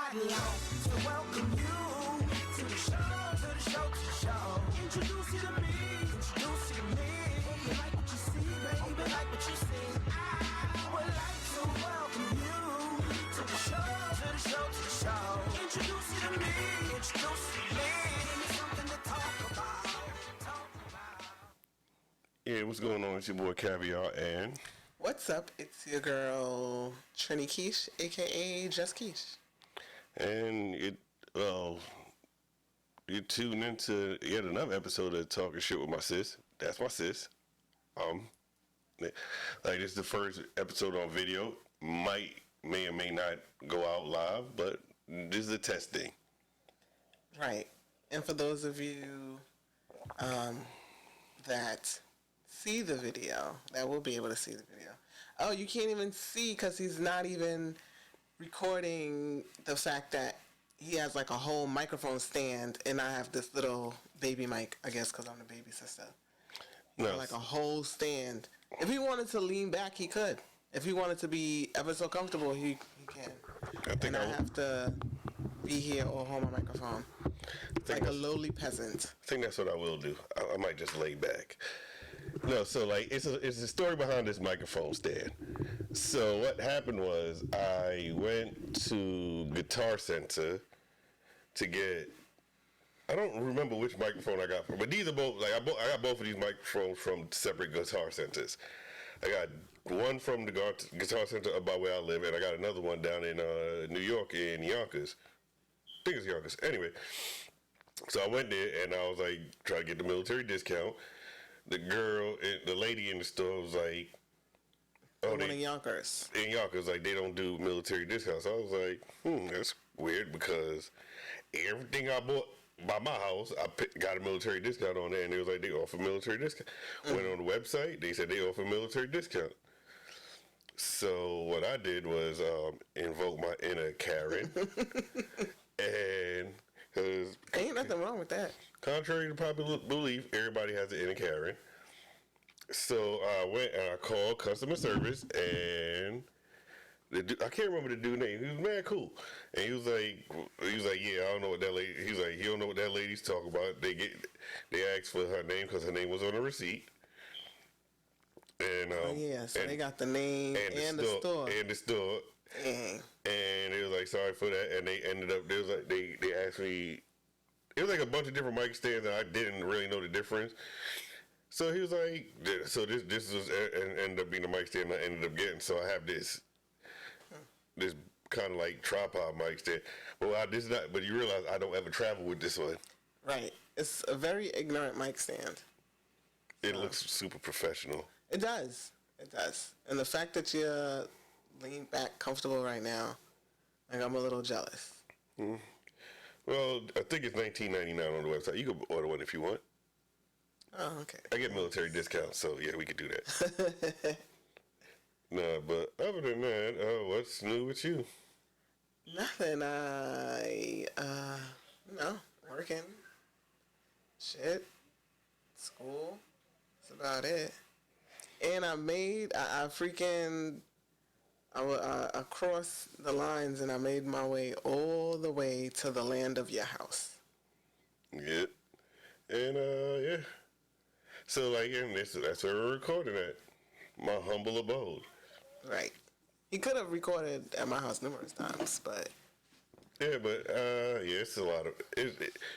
I'd like to welcome you to the show, to the show, to the show. Introduce you to me, introduce you to me. Hope you like what you see, baby, hope you like what you see. I would like to welcome you to the show, to the show, to the show. Introduce you to me, introduce you to me. Give me something to talk about, talk about. Yeah, what's going on? It's your boy Caviar and What's up? It's your girl Trini Quiche, aka Just Quiche. and you tuned into yet another episode of Talking Shit with my sis. That's my sis. Like this is the first episode on video. May or may not go out live, but this is a test thing. Right. And for those of you that see the video, that will be able to see the video. Oh, you can't even see because he's not even recording the fact that he has like a whole microphone stand and I have this little baby mic, I guess because I'm the baby sister. No, Like a whole stand. If he wanted to lean back, he could. If he wanted to be ever so comfortable, he can. I have to be here or hold my microphone. Like a lowly peasant. I think that's what I will do. I might just lay back. No, so like it's a story behind this microphone stand. So what happened was I went to Guitar Center to get. I don't remember which microphone I got from, but these are both like I got both of these microphones from separate Guitar Centers. I got one from the Guitar Center up by where I live, and I got another one down in New York in Yonkers. I think it's Yonkers. Anyway, so I went there and I was like trying to get the military discount. The lady in the store was like, "Oh, in Yonkers." In Yonkers, like they don't do military discounts. So I was like, that's weird because everything I bought by my house, got a military discount on there, and it was like they offer military discount. Went on the website, they said they offer military discount. So what I did was invoke my inner Karen, and because ain't nothing wrong with that. Contrary to popular belief, everybody has an inner Karen. So I went and I called customer service, and I can't remember the dude's name. He was mad cool, and he was like, yeah, I don't know what that lady. He was like, he don't know what that lady's talking about. They asked for her name because her name was on the receipt. And so they got the name and the store. And the store. Dang. And it was like, sorry for that. And they ended up, they asked me, it was like a bunch of different mic stands and I didn't really know the difference. So he was like, so this was, and ended up being the mic stand I ended up getting. So I have this kind of like tripod mic stand. But you realize I don't ever travel with this one. Right. It's a very ignorant mic stand. It looks super professional. It does. It does. And the fact that you're leaned back comfortable right now, like I'm a little jealous. Mm. Well, I think it's $19.99 on the website. You can order one if you want. Oh, okay. I get military discounts, so yeah, we could do that. No, but other than that, what's new with you? Nothing. Working. Shit. School. That's about it. And I crossed the lines and I made my way all the way to the land of your house. Yeah. And, yeah. So, like, and that's where we're recording at. My humble abode. Right. He could have recorded at my house numerous times, but... Yeah, but, it's a lot of...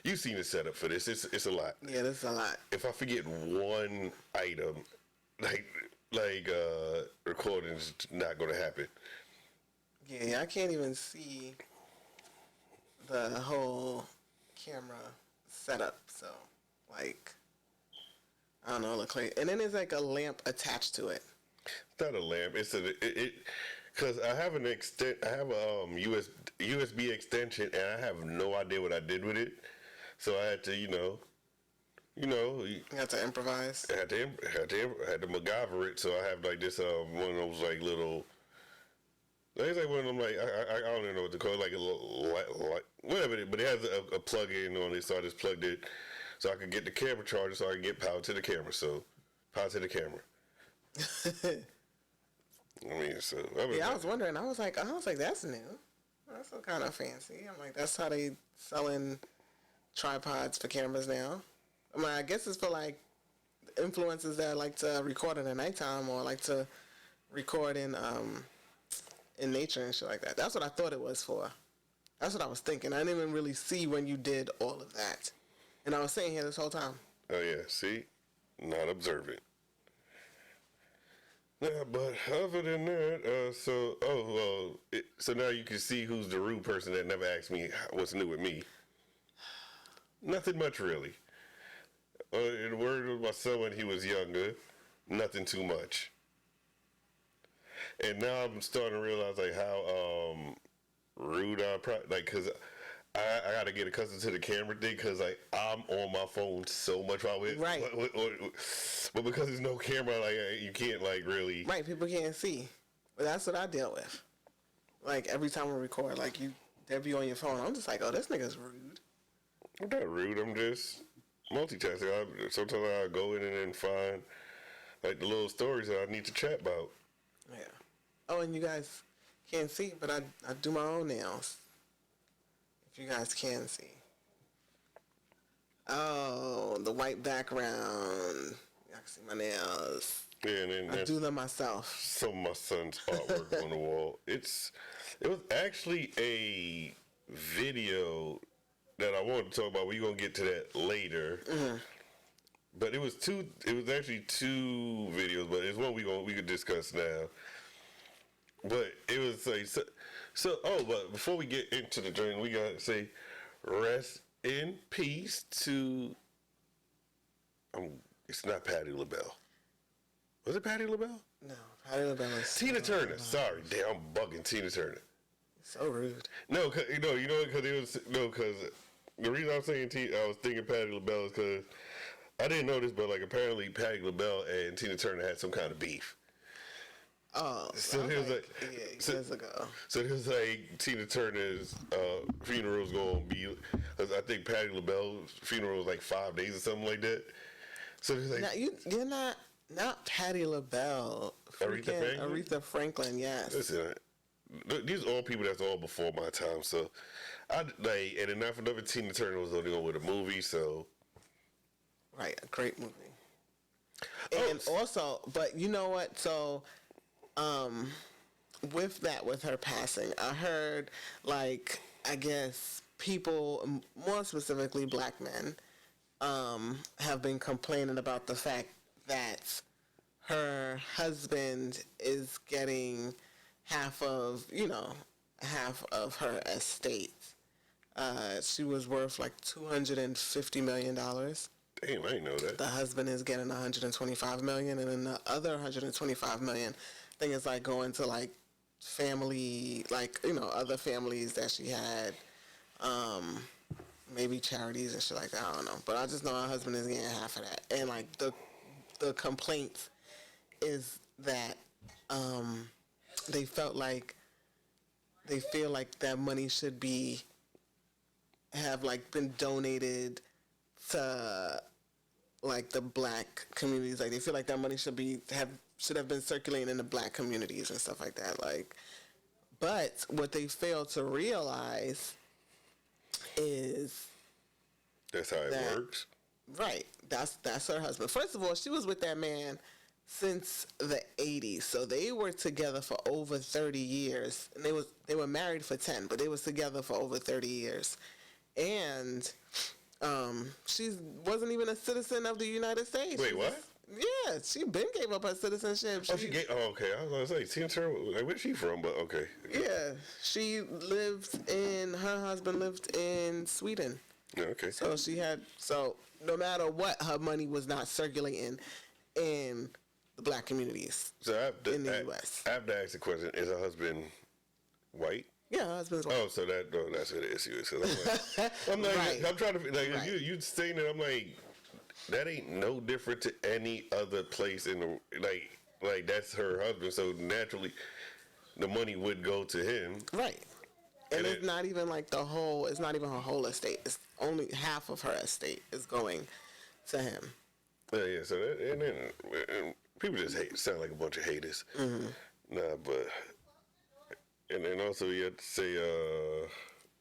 You've seen the setup for this. It's a lot. Yeah, this is a lot. If I forget one item, like recording's not going to happen. Yeah, I can't even see the whole camera setup, so, like... I don't know, look like... And then there's like a lamp attached to it. It's not a lamp. It's because I have a USB extension, and I have no idea what I did with it. So I had to, you had to improvise. I had to MacGyver it. So I have like this one of those like little. It's like one of them like I don't even know what to call it, like a little whatever. But it has a plug-in on it, so I just plugged it so I could get the camera charger, so I could get power to the camera. So power to the camera. I mean, so I was wondering. I was like, that's new. That's kind of fancy. I'm like, that's how they selling tripods for cameras now. I mean, I guess it's for like influencers that like to record in the nighttime or like to record in nature and shit like that. That's what I thought it was for. That's what I was thinking. I didn't even really see when you did all of that. And I was sitting here this whole time. Oh yeah, see, not observant. Yeah, but other than that, so now you can see who's the rude person that never asked me what's new with me. Nothing much really. In the word of my son when he was younger, nothing too much. And now I'm starting to realize like how rude cause I gotta get accustomed to the camera thing because like I'm on my phone so much while with Right. But because there's no camera, like you can't like really. Right, people can't see. But that's what I deal with. Like every time we record, like they'll be on your phone. I'm just like, oh, this nigga's rude. I'm not rude. I'm just multitasking. Sometimes I go in and then find like the little stories that I need to chat about. Yeah. Oh, and you guys can't see, but I do my own nails. If you guys can see. Oh, the white background. I can see my nails. Yeah, and then I do them myself. some of my son's artwork on the wall. It was actually a video that I wanted to talk about. We're gonna get to that later. Mm-hmm. But it was actually two videos, but it's one we could discuss now. But it was like but before we get into the journey, we gotta say rest in peace to it's not Patti LaBelle. Was it Patti LaBelle? No, Patti LaBelle is Tina Turner. Sorry, damn, I'm bugging Tina Turner. so rude. No, because the reason I'm saying I was thinking Patti LaBelle is because I didn't know this, but like apparently Patti LaBelle and Tina Turner had some kind of beef. Oh, So it was years ago. So it was like Tina Turner's funeral was going to be, cause I think Patti LaBelle's funeral was like 5 days or something like that. So it was like, now you're not Patti LaBelle. Aretha Franklin, yes. Listen, these are all people that's all before my time. So and enough for nothing, Tina Turner was only on with a movie. So right, a great movie. And also, but you know what? So, with her passing, I heard like I guess people, more specifically black men, have been complaining about the fact that her husband is getting half of her estate. She was worth like $250 million. Damn, I didn't know that. The husband is getting $125 million, and then the other $125 million thing is like going to like family, like other families that she had, maybe charities and shit like that. I don't know, but I just know her husband is getting half of that, and like the complaint is that they feel like that money should have like been donated to like the black communities. Like they feel like that money should have been circulating in the black communities and stuff like that. Like, but what they fail to realize is that's how it works. Right. That's her husband. First of all, she was with that man since the 80s. So they were together for over 30 years. And they were married for 10, but they was together for over 30 years. And she wasn't even a citizen of the United States. Wait, what? Yeah, she been gave up her citizenship. She gave. Oh, okay. I was gonna say, Tina Turner. Like, where's she from? But okay. Yeah, her husband lived in Sweden. Yeah, okay. So no matter what, her money was not circulating in the black communities in the U.S. I have to ask the question: is her husband white? Yeah, her husband's white. Oh, so that's what the issue is. I'm like, Right. I'm trying to like Right. you saying that. I'm like, that ain't no different to any other place in the like that's her husband. So naturally, the money would go to him. Right. And it's not even like it's not even her whole estate. It's only half of her estate is going to him. Yeah. So and people just sound like a bunch of haters. Mm-hmm. Nah, but And then also you have to say,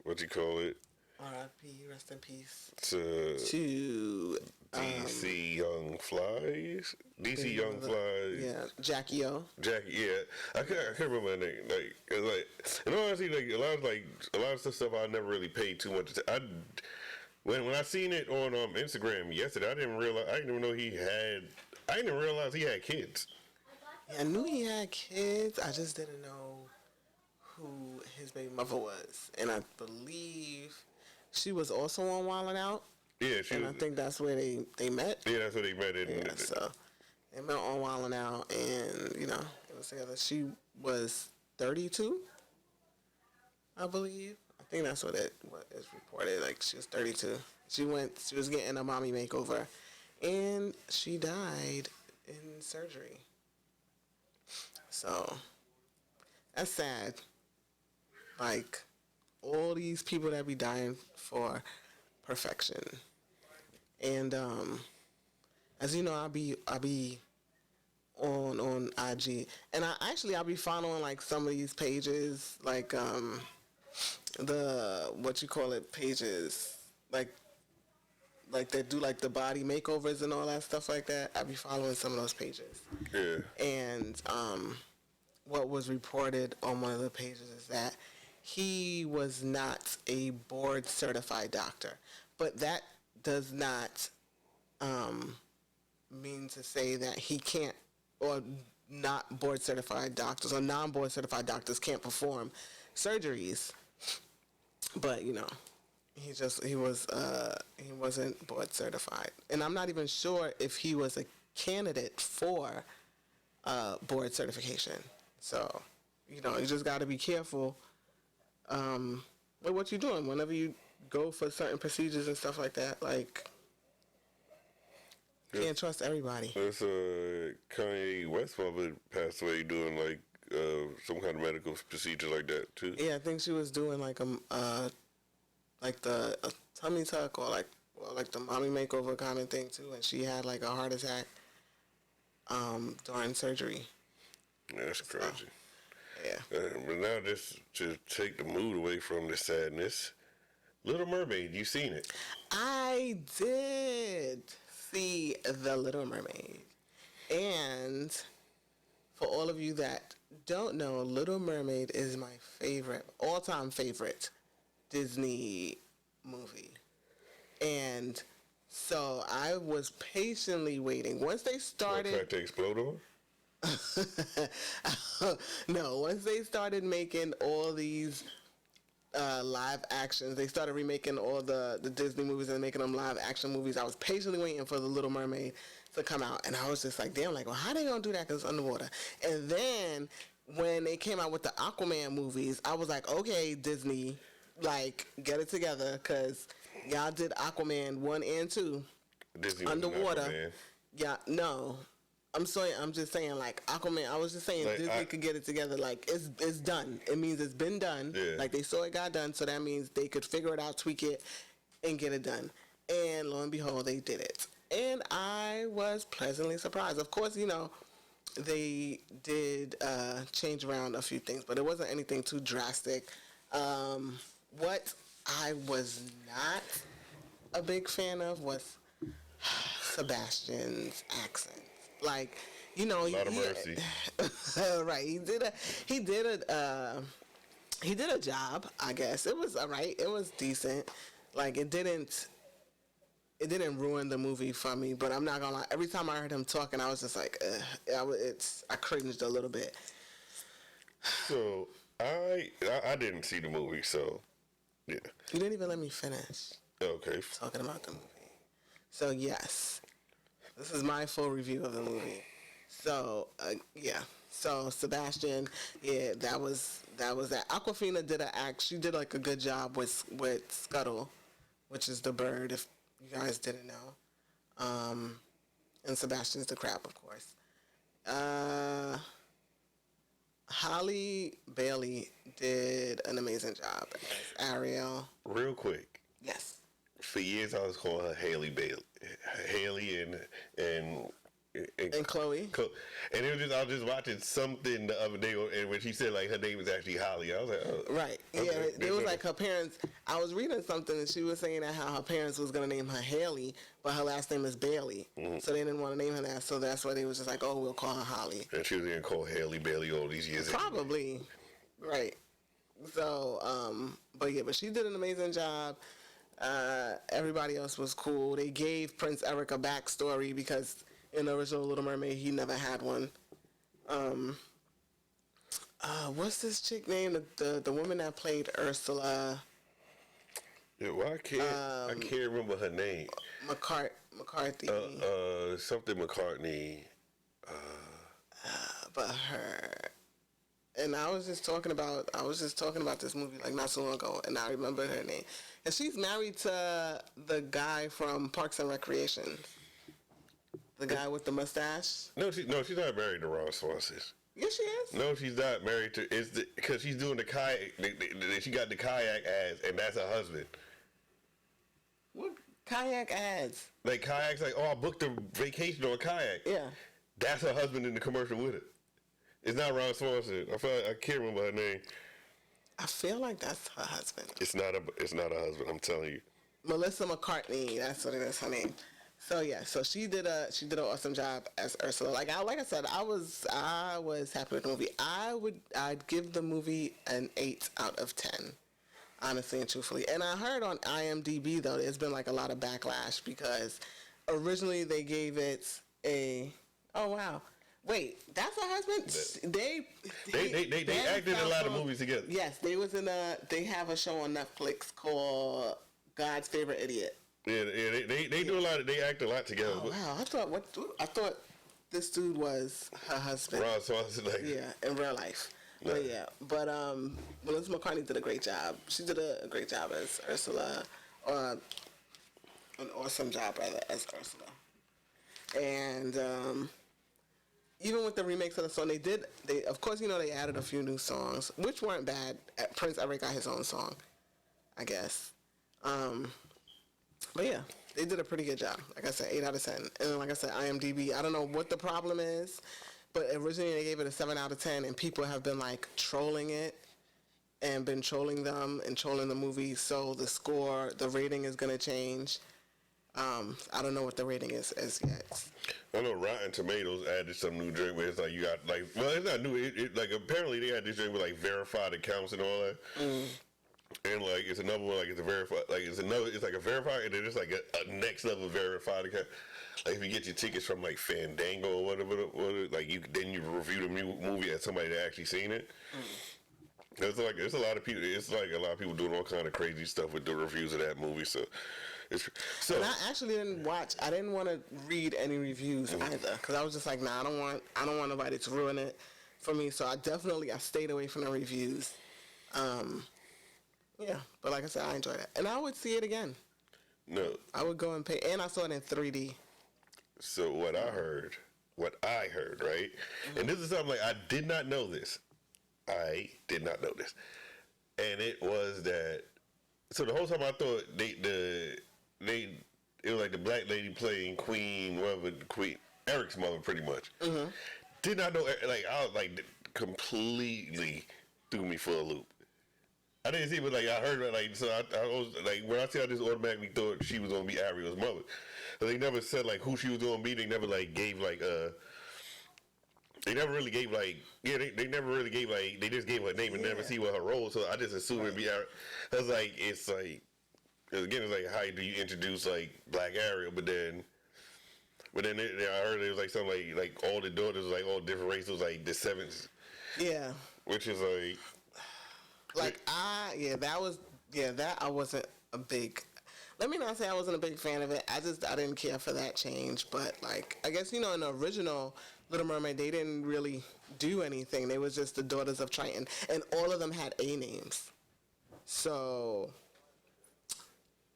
what you call it? R.I.P. Rest in peace To to DC Young Flies. DC Young Flies. yeah, Jackie O. Jackie, yeah, I can't remember that name. Like, it's like, in all honesty, like a lot of stuff I never really paid too much attention. When I seen it on Instagram yesterday, I didn't even know he had. I didn't even realize he had kids. Yeah, I knew he had kids. I just didn't know who his baby mother was, and I believe she was also on Wild 'N Out. Yeah, and I think that's where they met. Yeah, that's where they met. Yeah, so they met on Wild 'N Out, and it was together. She was 32, I believe. I think that's what is reported. Like she was 32. She was getting a mommy makeover, and she died in surgery. So that's sad. Like all these people that be dying for perfection. And as you know, I'll be on IG, and I'll be following like some of these pages, like the what you call it pages, like they do like the body makeovers and all that stuff like that. I'll be following some of those pages. Yeah. And what was reported on one of the pages is that he was not a board certified doctor, but that does not mean to say that he can't, or not board certified doctors or non-board certified doctors can't perform surgeries. But he wasn't board certified, and I'm not even sure if he was a candidate for board certification. So you just got to be careful with what you're doing whenever you go for certain procedures and stuff like that. Like, can't trust everybody. There's Kanye West mother passed away doing like some kind of medical procedure like that too. Yeah, I think she was doing like a tummy tuck or like the mommy makeover kind of thing too, and she had like a heart attack during surgery. Yeah, that's crazy. Yeah. But now just to take the mood away from the sadness, Little Mermaid, you seen it? I did see The Little Mermaid. And for all of you that don't know, Little Mermaid is my all-time favorite Disney movie. And so I was patiently waiting. Once they started... Tried to explode on? No, once they started making all these live actions, they started remaking all the Disney movies and making them live action movies. I was patiently waiting for The Little Mermaid to come out, and I was just like, damn, like, well, how they gonna do that because it's underwater? And then when they came out with the Aquaman movies, I was like, okay, Disney, like, get it together, because y'all did Aquaman 1 and 2 Disney underwater. Yeah, no. I'm sorry. I'm just saying, like, Aquaman. I was just saying, like, Disney could get it together. Like, it's done. It means it's been done. Yeah. Like, they saw it got done, so that means they could figure it out, tweak it, and get it done. And lo and behold, they did it. And I was pleasantly surprised. Of course, they did change around a few things, but it wasn't anything too drastic. What I was not a big fan of was Sebastian's accent. Like, a lot of mercy. Right. He did a job, I guess. It was all right. It was decent. Like, it didn't ruin the movie for me, but I'm not gonna lie. Every time I heard him talking, I was just like, I cringed a little bit. So I didn't see the movie, so yeah. You didn't even let me finish. Okay. Talking about the movie. So yes. This is my full review of the movie. So, yeah. So, Sebastian, yeah, that was that. Aquafina did she did like a good job with Scuttle, which is the bird, if you guys didn't know. And Sebastian's the crab, of course. Halle Bailey did an amazing job as Ariel. Real quick. Yes. For years, I was calling her Haley Bailey. Haley and And Chloe. And it was just I was just watching something the other day, and when she said like her name was actually Holly, I was like, oh, right, okay. Yeah, it was like her parents. I was reading something, and she was saying that how her parents was gonna name her Haley, but her last name is Bailey, so they didn't want to name her that. So that's why they was just like, oh, we'll call her Holly. And she was gonna call Haley Bailey all these years. Probably, right. So, but she did an amazing job. Everybody else was cool. They gave Prince Eric a backstory because in the original Little Mermaid, he never had one. What's this chick name? The woman that played Ursula. Yeah, well, I can't remember her name. McCarthy. Something McCartney. But her. And I was just talking about this movie like not so long ago, and I remember her name. And she's married to the guy from Parks and Recreation. The guy with the mustache? No, she's not married to Ron Swanson. Yes, she is. No, she's not married to. It's because she's doing the kayak. She got the kayak ads, and that's her husband. What kayak ads? Like kayaks, like I booked a vacation on a kayak. Yeah. That's her husband in the commercial with it. It's not Ron Swanson. I can't remember her name. I feel like that's her husband. It's not a husband. I'm telling you. Melissa McCartney. That's what it is. Her name. So yeah, so she did an awesome job as Ursula. Like I said, I was happy with the movie. I'd give the movie an 8 out of 10, honestly and truthfully. And I heard on IMDb though, there's been like a lot of backlash because originally they gave it a wait, that's her husband. They acted in a lot of movies together. Yes, they have a show on Netflix called God's Favorite Idiot. Yeah, they do a lot. They act a lot together. Oh wow! I thought this dude was her husband. Ron Swanson, in real life. No. But Melissa McCartney did a great job. She did a great job as Ursula, or an awesome job rather as Ursula. And even with the remakes of the song, they of course they added a few new songs, which weren't bad. Prince Eric got his own song, I guess. But yeah, they did a pretty good job. Like I said, 8 out of 10. And then, like I said, IMDb, I don't know what the problem is, but originally they gave it a 7 out of 10, and people have been like trolling it and been trolling them and trolling the movie. So the rating is going to change. I don't know what the rating is as yet. I know Rotten Tomatoes added some new drink where it's like you got like, well, it's not new. It like apparently they had this drink with like verified accounts and all that. And like it's another one, like it's a verified, like it's like a verified, and then it's like a next level verified account. Like if you get your tickets from like Fandango or whatever, like then you review the movie as somebody that actually seen it. It's a lot of people. It's like a lot of people doing all kind of crazy stuff with the reviews of that movie. So and I actually didn't watch. I didn't want to read any reviews either because I was just like, nah, I don't want nobody to ruin it for me. So I stayed away from the reviews. Yeah, but like I said, I enjoyed it, and I would see it again. No, I would go and pay, and I saw it in 3D. So what I heard, right? And this is something like I did not know this. And it was that. So the whole time I thought it was like the black lady playing Queen Eric's mother, pretty much. Mm-hmm. Did not know, like I was like completely threw me for a loop. I didn't see it, but like I heard it, like so I was like when I see I just automatically thought she was gonna be Ariel's mother. But they never said like who she was gonna be. They never like gave like they never really gave like they never really gave like they just gave her name and never see what her role. So I just assumed it'd be Ariel. That's like it's like again it's like how do you introduce like Black Ariel, but then I heard it was like something like all the daughters was like all different races, like the seventh. Yeah. Which is like that I wasn't a big. Let me not say I wasn't a big fan of it. I didn't care for that change. But like I guess in the original Little Mermaid they didn't really do anything. They was just the daughters of Triton, and all of them had A names. So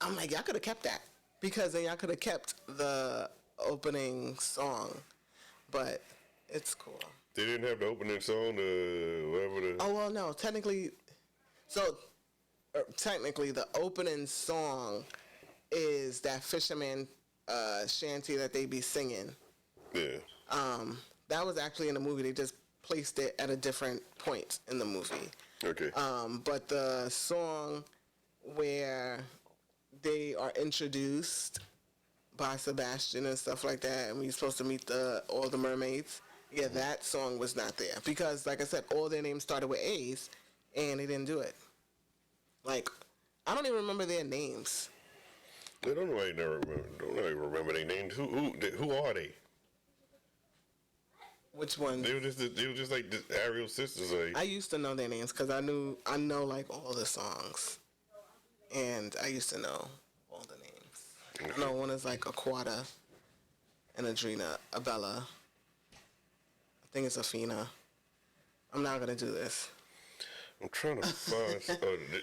I'm like, y'all could have kept that because then y'all could have kept the opening song. But it's cool. They didn't have the opening song, whatever the. Oh well, no. Technically, the opening song is that fisherman shanty that they be singing Yeah. That was actually in the movie. They just placed it at a different point in the movie. Okay. But the song where they are introduced by Sebastian and stuff like that, and we're supposed to meet all the mermaids. Yeah, that song was not there because, like I said, all their names started with A's, and they didn't do it. Like, I don't even remember their names. I don't know. I never remember. Don't even remember their names. Who are they? Which one? They were just like the Ariel sisters. Like, I used to know their names because I know like all the songs, and I used to know all the names. I know one is like Aquata, and Adrena, Abella. I think it's Afina. I'm not gonna do this. I'm trying to find.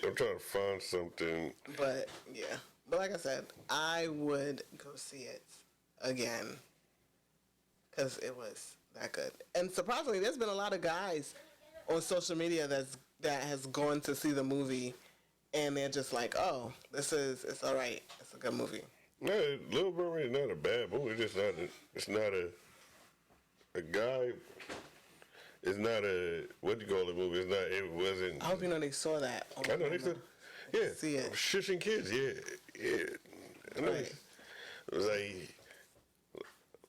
I'm trying to find something. But yeah, but like I said, I would go see it again because it was that good. And surprisingly, there's been a lot of guys on social media that has gone to see the movie, and they're just like, "Oh, it's all right. It's a good movie." No, Little Mermaid is not a bad movie. It's not a guy. It's not a what do you call the movie? It's not. It wasn't. I hope you know they saw that. I know they said. Yeah, See it. Shushing kids. Yeah. I know. Right. It was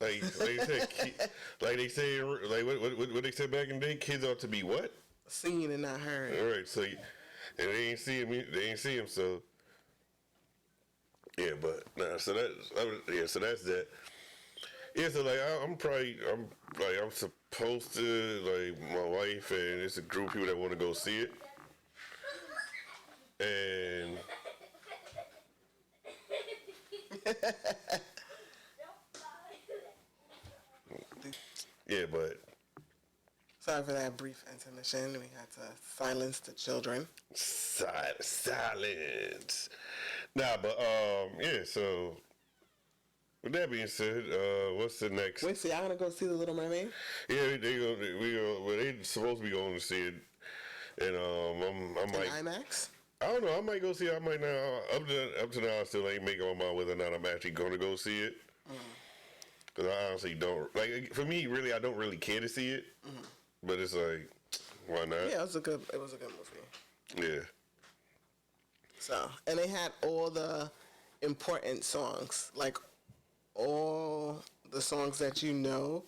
like they said, like what they said back in the day. Kids ought to be what? Seen and not heard. All right. So, and they ain't see him. They ain't see him. So. Yeah, but nah. So that's that. Yeah, so like I'm supposed to, like, my wife and it's a group of people that want to go see it, and yeah, but Sorry for that brief intermission. We had to silence the children. silence. Nah, but yeah. So with that being said, what's the next? Wait, so y'all gonna go see the Little Mermaid? Yeah, they supposed to be going to see it, and I might. In IMAX? I don't know. I might go see it. I might not. Up to now, I still ain't making my mind whether or not I'm actually going to go see it. Because I honestly don't. Like, for me, really, I don't really care to see it. But it's like, why not? Yeah, it was a good movie. Yeah. So, and they had all the important songs, like all the songs that you know.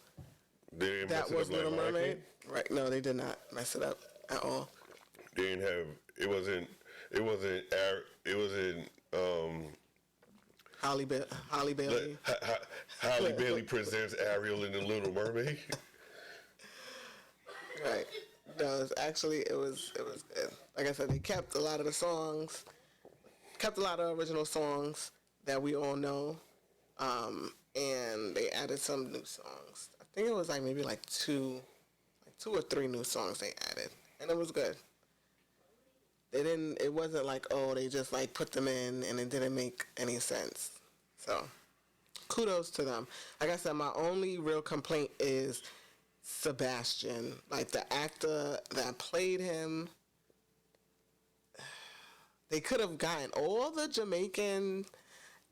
They didn't That mess it was up like Little Lion Mermaid, King? right? No, they did not mess it up at all. They didn't have. It wasn't. Holly Bailey. Halle Bailey presents Ariel in the Little Mermaid. Right. No, it was good. Like I said, they kept a lot of the songs, kept a lot of original songs that we all know, and they added some new songs. I think it was like maybe like two or three new songs they added, and it was good. It wasn't like, oh, they just like put them in and it didn't make any sense. So, kudos to them. Like I said, my only real complaint is Sebastian, like the actor that played him. They could have gotten all the Jamaican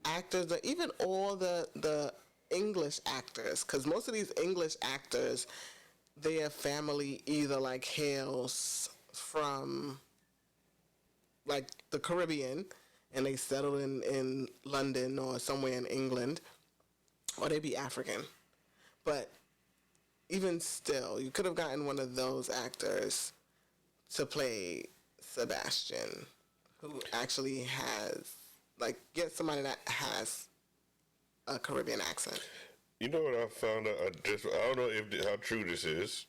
actors, or even all the English actors, because most of these English actors, their family either like hails from like the Caribbean and they settled in London or somewhere in England, or they be African. But even still, you could have gotten one of those actors to play Sebastian, who actually has, like, get somebody that has a Caribbean accent. You know what I found out? I don't know how true this is,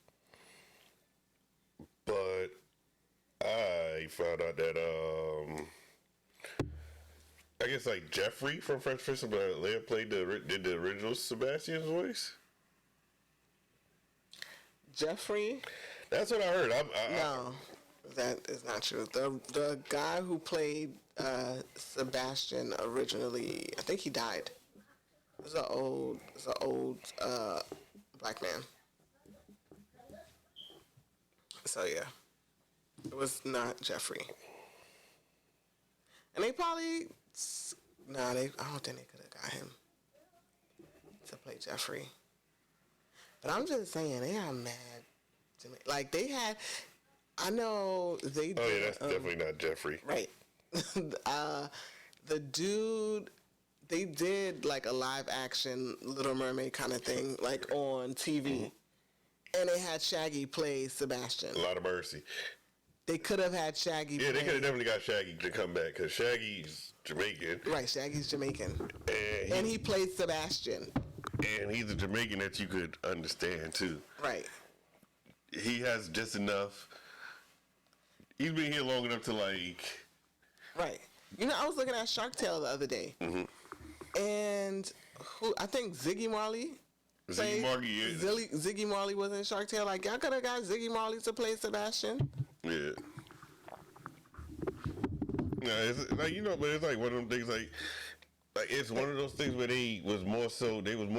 but I found out that I guess like Jeffrey from Fresh Prince of Bel-Air did the original Sebastian's voice. Jeffrey? That's what I heard. No, that is not true. The guy who played Sebastian originally, I think he died. It was an old black man. So yeah, it was not Jeffrey. And they probably, I don't think they could have got him to play Jeffrey. But I'm just saying, they are mad. Like, they had, I know they did. Oh, yeah, that's definitely not Jeffrey. Right. The dude, they did like a live action Little Mermaid kind of thing, like on TV. Mm-hmm. And they had Shaggy play Sebastian. A lot of mercy. They could have had Shaggy Yeah, they could have definitely got Shaggy to come back because Shaggy's Jamaican. Right, Shaggy's Jamaican. And he played Sebastian. And he's a Jamaican that you could understand, too. Right. He has just enough. He's been here long enough to, like... Right. You know, I was looking at Shark Tale the other day. Mm-hmm. And I think Ziggy Marley... Ziggy Marley was in Shark Tale. Like, y'all could have got Ziggy Marley to play Sebastian. Yeah. No, it's like, you know, but it's like one of them things like it's one of those things where they was more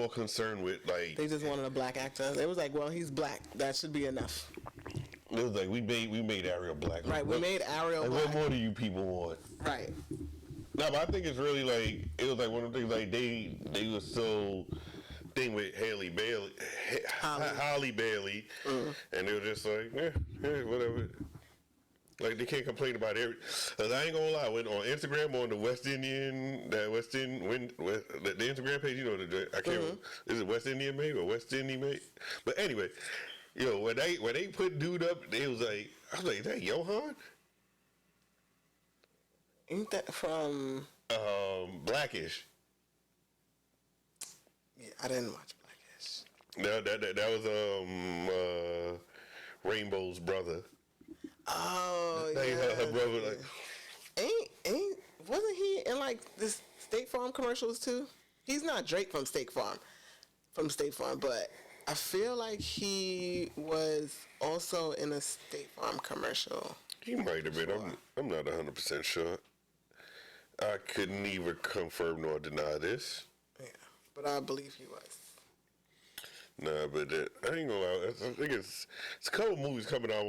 concerned with, like, they just wanted a black actor. They was like, well, he's black, that should be enough. It was like we made Ariel black. Right, we made Ariel black. What more do you people want? Right. No, but I think it's really like it was like one of the things like they were so thing with Halle Bailey, and they were just like, whatever. Like, they can't complain about every. Cause I ain't gonna lie, when on Instagram on the the Instagram page, you know, I can't remember, is it West Indian Made or West Indian Made? But anyway, you know, when they put dude up, they was like, I was like, is that Johan? Ain't that from Blackish? Yeah, I didn't watch Blackish. No, that was Rainbow's brother. Oh, yeah. Her brother, like, wasn't he in like this State Farm commercials too? He's not Drake from State Farm, but I feel like he was also in a State Farm commercial. He might have been. I'm not 100% sure. I could neither confirm nor deny this. Yeah, but I believe he was. Nah, but I ain't gonna lie. I think it's a couple movies coming out. I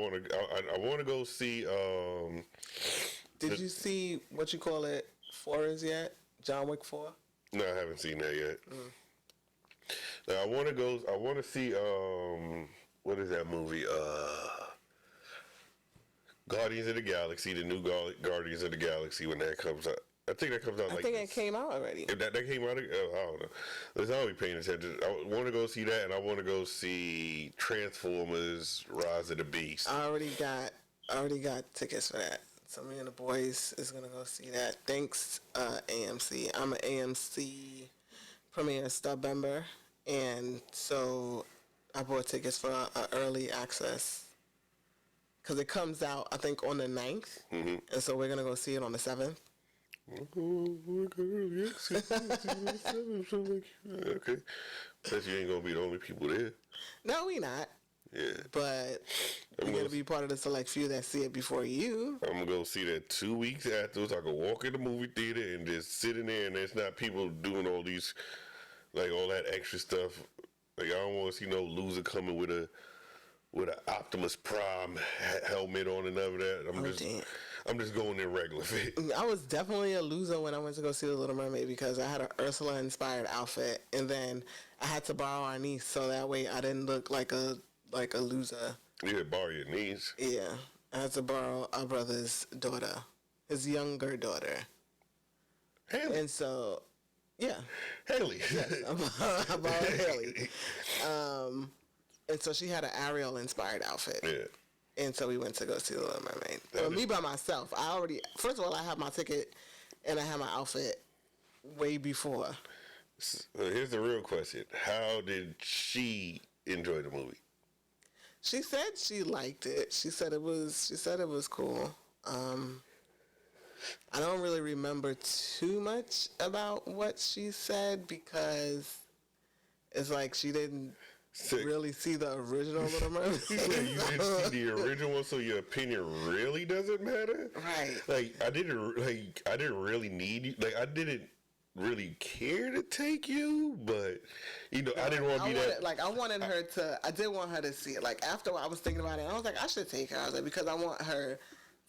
want to go see. Did you see what you call it 4 yet? John Wick 4? No, I haven't seen that yet. Now I want to see. What is that movie? Guardians of the Galaxy, the new Guardians of the Galaxy when that comes out. I think that comes out I think it came out already. If that came out, I don't know. Listen, I'll be paying attention. I want to go see that, and I want to go see Transformers: Rise of the Beast. I already got tickets for that. So me and the boys is gonna go see that. Thanks, AMC. I'm an AMC Premiere stub member, and so I bought tickets for early access. Because it comes out, I think, on the 9th. Mm-hmm. And so we're going to go see it on the 7th. Okay. But you ain't going to be the only people there. No, we not. Yeah. But we're going to be part of the select few that see it before you. I'm going to go see that 2 weeks afterwards. I can walk in the movie theater and just sit in there, and there's not people doing all these, like, all that extra stuff. Like, I don't want to see no loser coming with an Optimus Prime helmet on and of that. I'm just going in regular fit. I was definitely a loser when I went to go see The Little Mermaid because I had an Ursula-inspired outfit, and then I had to borrow our niece so that way I didn't look like a loser. You had to borrow your niece? Yeah. I had to borrow our brother's daughter, his younger daughter. Haley. And so, yeah. Haley. Yes, I borrowed Haley. And so she had an Ariel-inspired outfit. Yeah. And so we went to go see The Little Mermaid. Well, me by myself. First of all, I had my ticket and I had my outfit way before. So here's the real question. How did she enjoy the movie? She said she liked it. She said it was cool. I don't really remember too much about what she said because it's like she didn't really see the original Little Mermaid. You didn't see the original one, so your opinion really doesn't matter. Right. Like I didn't really need you. Like I didn't really care to take you, but you know I didn't want to be that. Like I wanted her to. I did want her to see it. Like after I was thinking about it, I was like, I should take her. I was like, because I want her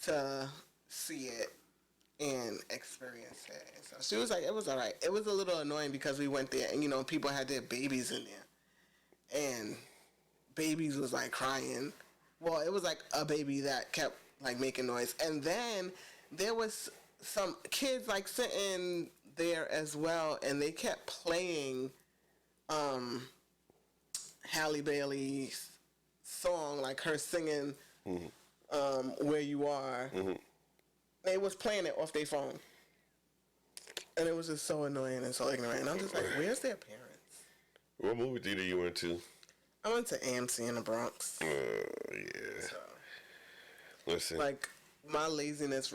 to see it and experience it. And so she was like, it was all right. It was a little annoying because we went there and people had their babies in there. And babies was like crying. Well, it was like a baby that kept like making noise, and then there was some kids like sitting there as well, and they kept playing Halle Bailey's song, like her singing "Where You Are." They was playing it off their phone, and it was just so annoying and so ignorant. And I'm just like, where's their parents? What movie theater you went to? I went to AMC in the Bronx. Yeah. So, Listen. like, my laziness,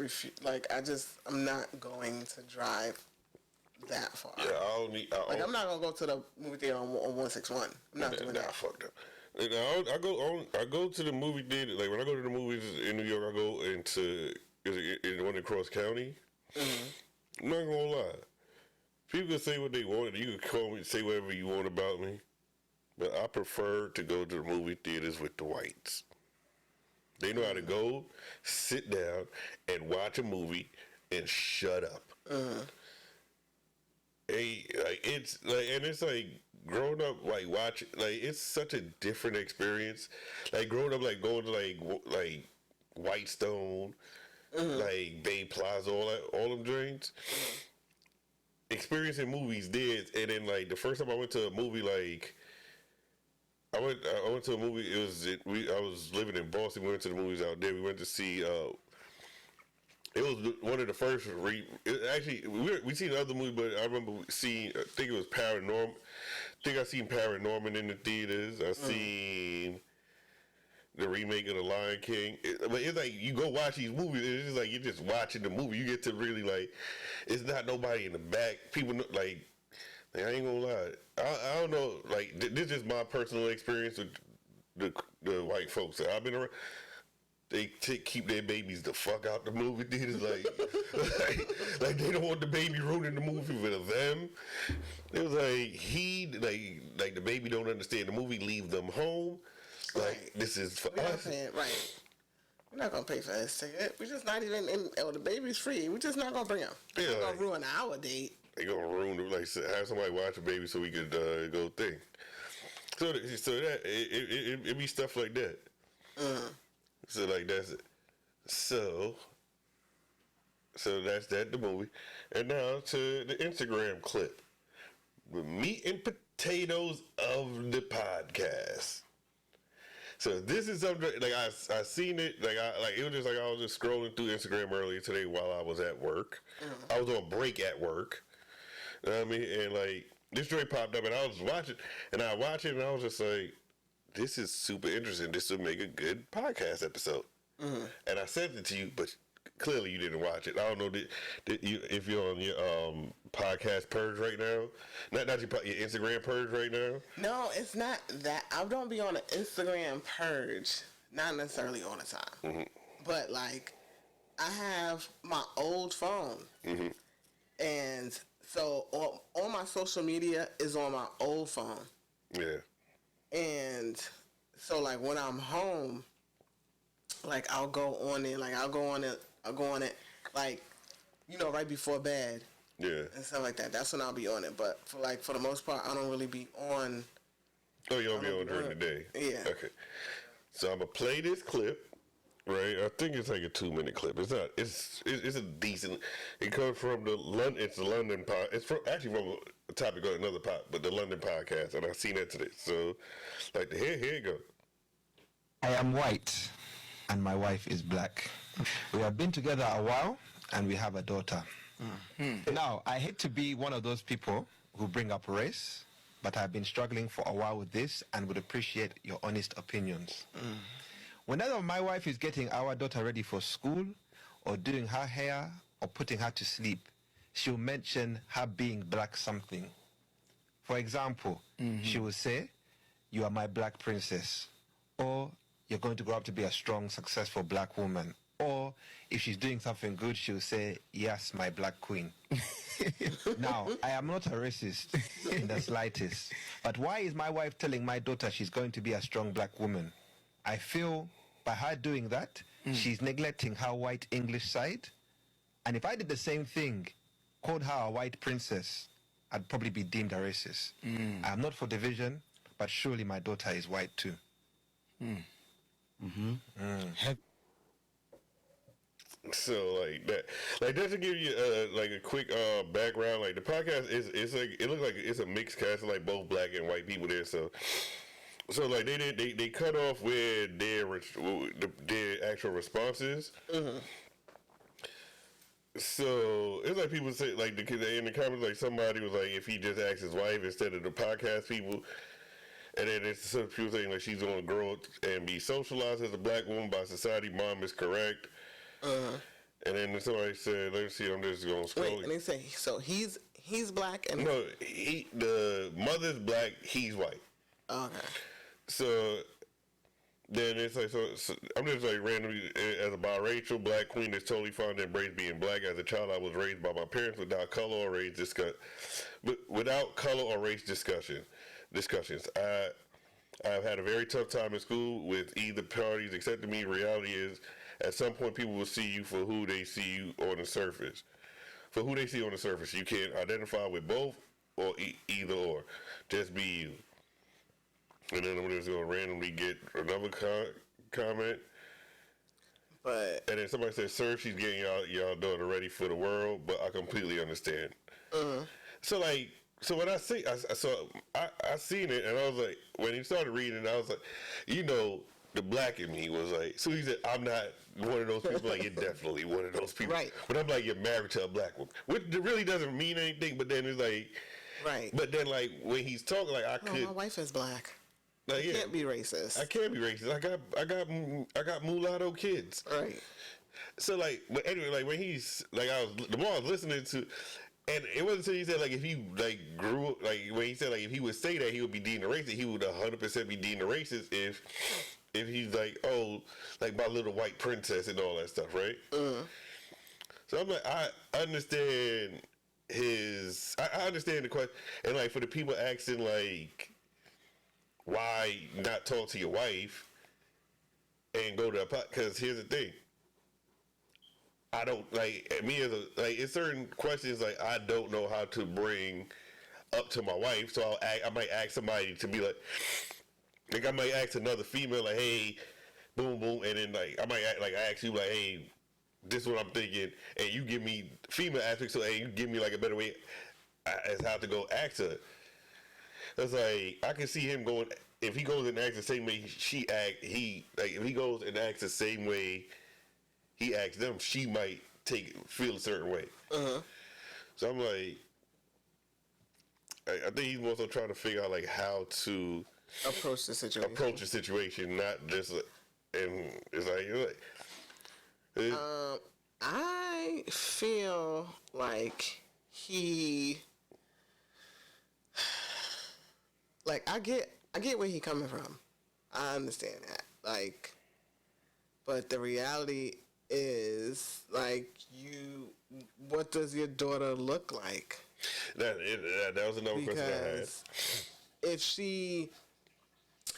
I'm not going to drive that far. Yeah, I'm not going to go to the movie theater on 161. I'm not doing that. Fuck that. I go to the movie theater, like, when I go to the movies in New York, I go into, in one in Cross County. I'm not going to lie. People can say what they want. You can call me, say whatever you want about me. But I prefer to go to the movie theaters with the whites. They know how to go, sit down, and watch a movie and shut up. It's like growing up, like watching, like it's such a different experience. Like growing up, like going to like Whitestone, like Bay Plaza, all them joints. Experiencing movies there, and then like the first time I went to a movie, like I went to a movie. I was living in Boston. We went to the movies out there. We went to see. It was one of the first. Actually, we seen other movies, but I remember seeing. I think it was Paranormal. I think I seen Paranorman in the theaters. I seen the remake of The Lion King. But it's like you go watch these movies. It's just like you're just watching the movie. You get to really like. It's not nobody in the back. People like I ain't gonna lie. I don't know. Like this is my personal experience with the white folks that I've been around. They keep their babies the fuck out the movie theaters, like they don't want the baby ruining the movie for them. It was like the baby don't understand the movie. Leave them home. Like this is for us. Right. We're not gonna pay for this ticket. We're just not even in. Oh, the baby's free. We're just not gonna bring him. We're gonna ruin our date. They gonna ruin it. Like have somebody watch a baby so we could go think. So that it be stuff like that. So like that's it. So that's that the movie, and now to the Instagram clip, the meat and potatoes of the podcast. So this is something like I seen it it was just like I was just scrolling through Instagram earlier today while I was at work. I was on break at work. You know what I mean? And like this joint popped up and I was watching and I watched it and I was just like, this is super interesting. This would make a good podcast episode. And I sent it to you, but clearly you didn't watch it. I don't know if you're on your podcast purge right now. Not your Instagram purge right now. No, it's not that. I don't be on an Instagram purge. Not necessarily all the time. But like, I have my old phone. And so all my social media is on my old phone. Yeah. And so like when I'm home, like I'll go on it, like, you know, right before bed. Yeah. And stuff like that. That's when I'll be on it. But for the most part, I don't really be on. Oh, you don't be on during the day? Yeah. Okay. So I'm gonna play this clip. Right, I think it's like a 2-minute clip. It's not. It's a decent. It comes from the London. It's the London pod. It's from a topic on another pod, but the London podcast, and I seen that today. So, like, here you go. I am white, and my wife is black. We have been together a while, and we have a daughter. Now, I hate to be one of those people who bring up race, but I've been struggling for a while with this, and would appreciate your honest opinions. Whenever my wife is getting our daughter ready for school, or doing her hair, or putting her to sleep, she'll mention her being black something. For example, she will say, "You are my black princess," or "You're going to grow up to be a strong, successful black woman." Or if she's doing something good, she'll say, "Yes, my black queen." Now, I am not a racist in the slightest, but why is my wife telling my daughter she's going to be a strong black woman? I feel by her doing that, she's neglecting her white English side. And if I did the same thing, called her a white princess, I'd probably be deemed a racist. I'm not for division, but surely my daughter is white too. So like that, to give you like a quick background. Like the podcast is like it looks like it's a mixed cast of like both black and white people there. So like they cut off where their actual responses. So it's like people say like in the comments like somebody was like if he just asked his wife instead of the podcast people. And then it's some people saying like she's going to grow up and be socialized as a black woman by society. Mom is correct. And then somebody said, "Let's see, I'm just going to scroll." Wait, and they say so he's black and no, the mother's black, he's white. Okay. So then it's like so I'm just like randomly as a biracial black queen that's totally fine to embrace being black. As a child, I was raised by my parents without color or race discussions. I've had a very tough time in school with either parties accepting me. Reality is, at some point, people will see you for who they see you on the surface. For who they see on the surface, you can't identify with both or either or. Just be you. And then I'm just gonna randomly get another comment. But and then somebody said, "Sir, she's getting y'all daughter ready for the world," but I completely understand. So like. So when I seen it, and I was like, when he started reading, I was like, the black in me was like, so he said, I'm not one of those people. Like, you're definitely one of those people. Right. But I'm like, you're married to a black woman, which really doesn't mean anything. But then it's like, right. But then like when he's talking, like my wife is black. Like, You can't be racist. I can't be racist. I got mulatto kids. Right. So like, but anyway, like when he's like, the more I was listening to. And it wasn't until he said like if he like grew up like when he said like if he would say that he would be deemed a racist, he would 100% be deemed a racist if he's like like my little white princess and all that stuff, right? So I'm like I understand I understand the question, and like for the people asking like why not talk to your wife and go to a pot, because here's the thing. I don't like me as it's certain questions like I don't know how to bring up to my wife, so I might ask somebody to be like I might ask another female like, hey, boom boom, and then like I might ask you like, hey, this is what I'm thinking, and you give me female aspects, so hey, you give me like a better way as how to go ask her. It's like I can see him going if he goes and acts the same way she act. If he goes and acts the same way he asked them, she might feel a certain way. So I'm like, I think he's more so trying to figure out like how to approach the situation. Not just and it's like I feel like he like I get where he coming from. I understand that. Like, but the reality is like what does your daughter look like? That was another question I had.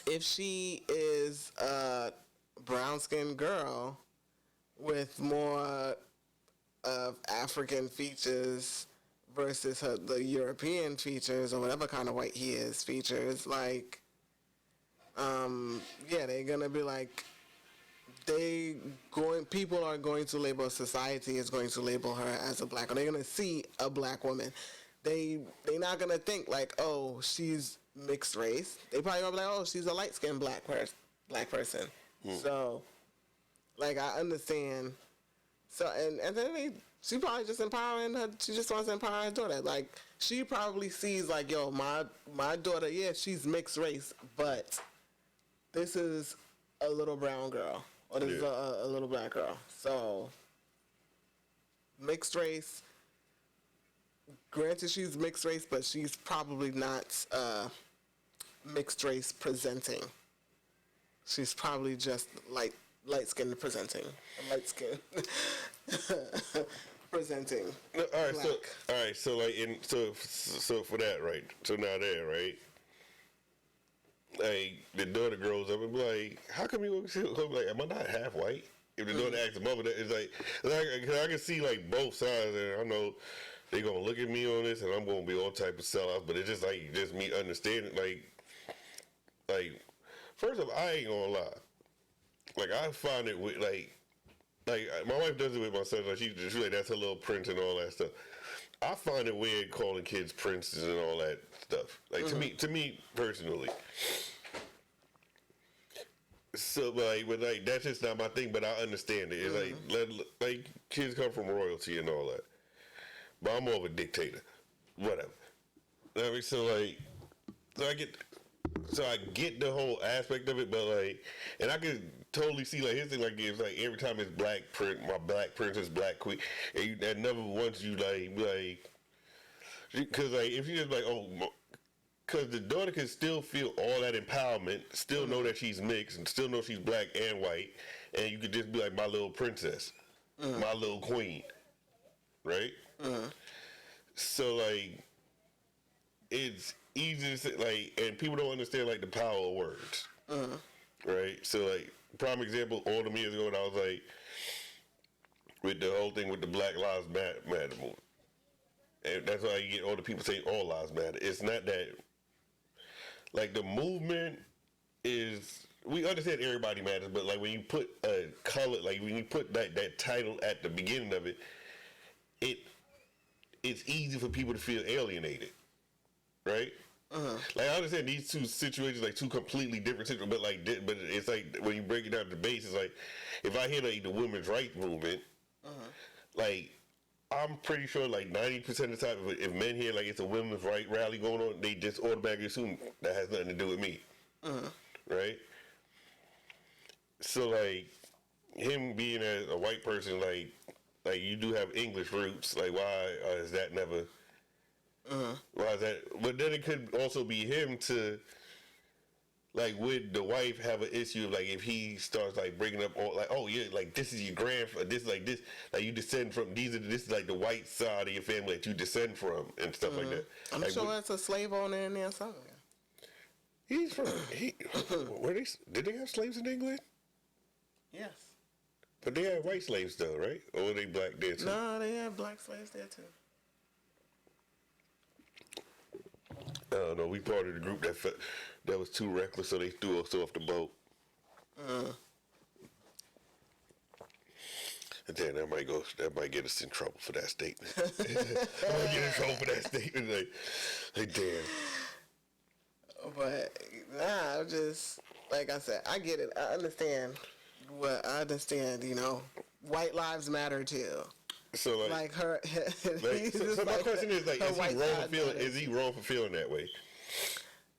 If she is a brown-skinned girl with more of African features versus the European features or whatever kind of white he is features, like, they're gonna be like, people are going to label, society is going to label her as a black, or they're gonna see a black woman. They're not gonna think like, oh, she's mixed race. They probably gonna be like, oh, she's a light-skinned black person. So, like, I understand. So, and then she probably just empowering her. She just wants to empower her daughter. Like, she probably sees like, yo, my daughter, yeah, she's mixed race, but this is a little brown girl, or this is a little black girl. So, mixed race. Granted, she's mixed race, but she's probably not mixed race presenting. She's probably just light skin presenting. Light skin presenting. No, all right, so like so for that, right? So now there, right? Like the daughter grows up and be like, how come you like, am I not half white? If the daughter asks the mother that, it's like I can see like both sides, and I know they gonna look at me on this, and I'm gonna be all type of sellout. But it's just like me understanding, like First off, I ain't gonna lie. Like I find it with like my wife does it with my son. Like she's like that's her little prince and all that stuff. I find it weird calling kids princes and all that stuff. Like to me personally. So but that's just not my thing. But I understand it. It's like kids come from royalty and all that. But I'm more of a dictator. Whatever. I mean, so I get the whole aspect of it, but and I can totally see his thing it's every time it's black print, my black princess, black queen, and never once you because if you just because the daughter can still feel all that empowerment, still know that she's mixed, and still know she's black and white, and you could just be like my little princess, my little queen, right? So it's easy to say and people don't understand the power of words, right? So prime example, all them years ago when I was with the whole thing with the Black Lives Matter movement, and that's why you get all the people saying all lives matter. It's not that the movement is. We understand everybody matters, but when you put a color, when you put that title at the beginning of it, it's easy for people to feel alienated, right? I understand these two situations two completely different situations, but it's when you break it down to the base, it's if I hear the women's rights movement, I'm pretty sure 90% of the time if men hear it's a women's right rally going on, they just automatically assume that has nothing to do with me, right? So him being a white person, you do have English roots, why is that never? Why is that? But then it could also be him to, would the wife have an issue of if he starts bringing up all oh yeah, this is your grandfather, this this you descend from this is the white side of your family that you descend from and stuff like that. I'm sure that's a slave owner in there somewhere. He's from did they have slaves in England? Yes. But they had white slaves though, right? Or were they black there too? No, they had black slaves there too. I don't know. We part of the group that was too reckless, so they threw us off the boat. And then that might get us in trouble for that statement. I might get in trouble for that statement. Damn. But I'm just like I said, I get it. I understand. White lives matter too. So her. So my question is is he wrong for feeling that way?